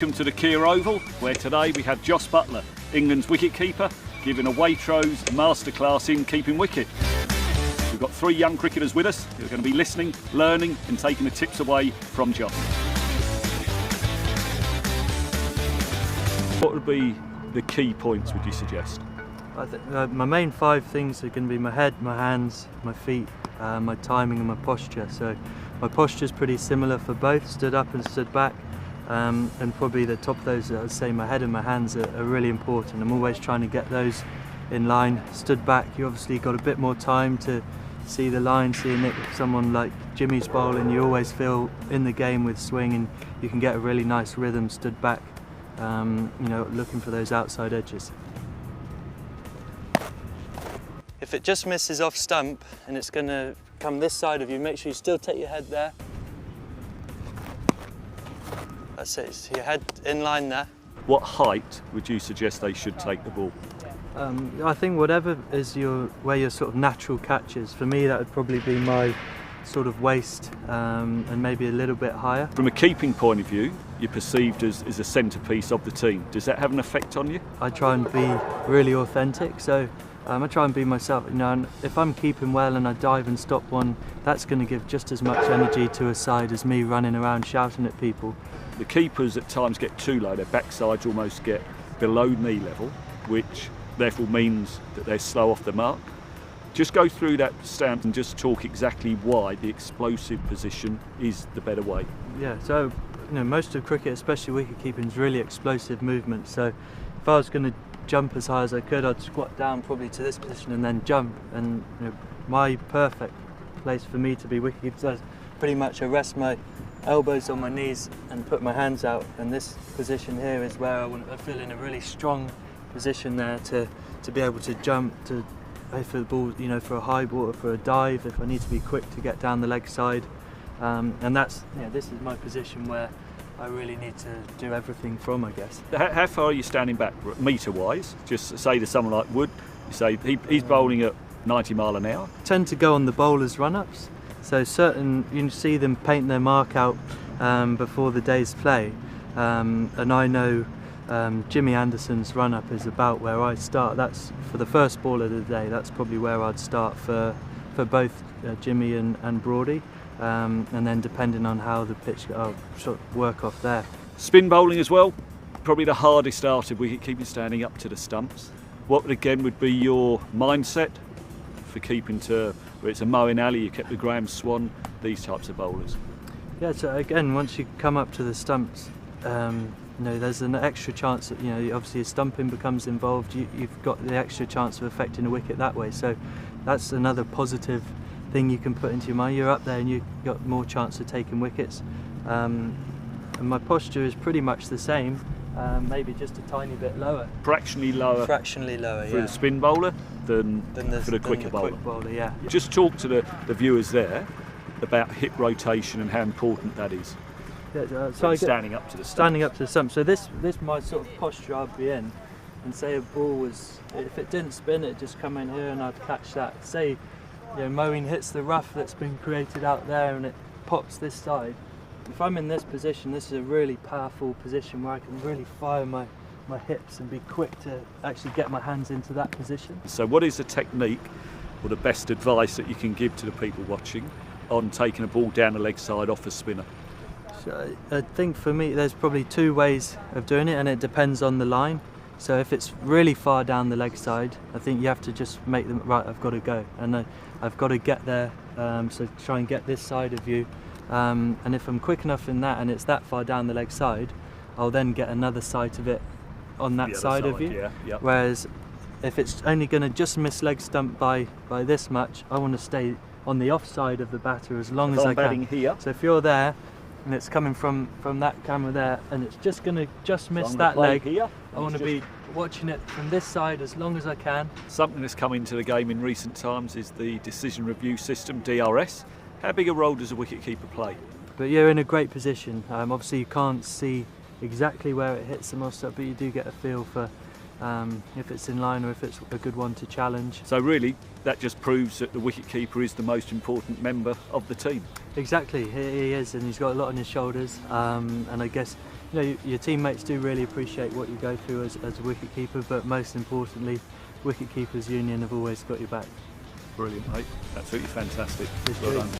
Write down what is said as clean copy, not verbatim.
Welcome to the Kia Oval, where today we have Jos Buttler, England's wicketkeeper, giving a Waitrose masterclass in keeping wicket. We've got three young cricketers with us who are going to be listening, learning and taking the tips away from Jos. What would be the key points, would you suggest? I think my main five things are going to be my head, my hands, my feet, my timing and my posture. So my posture is pretty similar for both, stood up and stood back. And probably the top of those, I'd say my head and my hands are really important. I'm always trying to get those in line. Stood back, you obviously got a bit more time to see the line, seeing it. Someone like Jimmy's bowling, you always feel in the game with swing and you can get a really nice rhythm stood back, looking for those outside edges. If it just misses off stump and it's going to come this side of you, make sure you still take your head there. That's it, so your head in line there. What height would you suggest they should take the ball? I think whatever is where your sort of natural catch is. For me, that would probably be my sort of waist and maybe a little bit higher. From a keeping point of view, you're perceived as a centrepiece of the team. Does that have an effect on you? I try and be really authentic, so I try and be myself. And if I'm keeping well and I dive and stop one, that's going to give just as much energy to a side as me running around shouting at people. The keepers at times get too low, their backsides almost get below knee level, which therefore means that they're slow off the mark. Just go through that stance and just talk exactly why the explosive position is the better way. Yeah, so most of cricket, especially wicket keeping, is really explosive movement. So if I was going to jump as high as I could, I'd squat down probably to this position and then jump. And my perfect place for me to be wicket keeper is pretty much I rest my elbows on my knees and put my hands out, and this position here is where I feel in a really strong position there to be able to jump, to play for the ball, for a high ball or for a dive if I need to be quick to get down the leg side, and that's this is my position where I really need to do everything from, I guess. How far are you standing back metre wise? Just say to someone like Wood, you say he's bowling at 90 mile an hour. I tend to go on the bowler's run-ups. So you see them paint their mark out before the day's play, and I know Jimmy Anderson's run-up is about where I start. That's for the first ball of the day. That's probably where I'd start for both Jimmy and Broady, and then depending on how the pitch, I'll sort of work off there. Spin bowling as well, probably the hardest art of wicket keeping, standing up to the stumps. What again would be your mindset for keeping to, where it's a Moeen Ali, you kept the Graham Swan, these types of bowlers? Yeah, so again, once you come up to the stumps, there's an extra chance that, obviously as stumping becomes involved, you've got the extra chance of affecting a wicket that way. So that's another positive thing you can put into your mind. You're up there and you've got more chance of taking wickets. And my posture is pretty much the same, maybe just a tiny bit lower. Fractionally lower for the spin bowler than for the quicker bowler. Yeah. Just talk to the viewers there about hip rotation and how important that is. Yeah, standing up to the stump. Standing up to the stump. So this my sort of posture I'd be in, and say a ball was, if it didn't spin, it'd just come in here and I'd catch that. Say, Moeen hits the rough that's been created out there and it pops this side. If I'm in this position, this is a really powerful position where I can really fire my hips and be quick to actually get my hands into that position. So what is the technique or the best advice that you can give to the people watching on taking a ball down the leg side off a spinner? So I think for me there's probably two ways of doing it, and it depends on the line. So if it's really far down the leg side, I think you have to just make them, right, I've got to go and I've got to get there, so try and get this side of you. And if I'm quick enough in that and it's that far down the leg side, I'll then get another sight of it on that side of you. Yeah. Whereas if it's only going to just miss leg stump by this much, I want to stay on the offside of the batter as long as I can. Here. So if you're there and it's coming from that camera there and it's just going to just miss that leg, here, I want to be watching it from this side as long as I can. Something that's come into the game in recent times is the decision review system, DRS. How big a role does a wicketkeeper play? But you're in a great position. Obviously you can't see exactly where it hits the most up, but you do get a feel for if it's in line or if it's a good one to challenge. So really, that just proves that the wicketkeeper is the most important member of the team. Exactly, he is, and he's got a lot on his shoulders, and I guess you know, your teammates do really appreciate what you go through as a wicket keeper, but most importantly, Wicket Keepers Union have always got your back. Brilliant, mate. Absolutely fantastic. Cheers, Well Pete. done.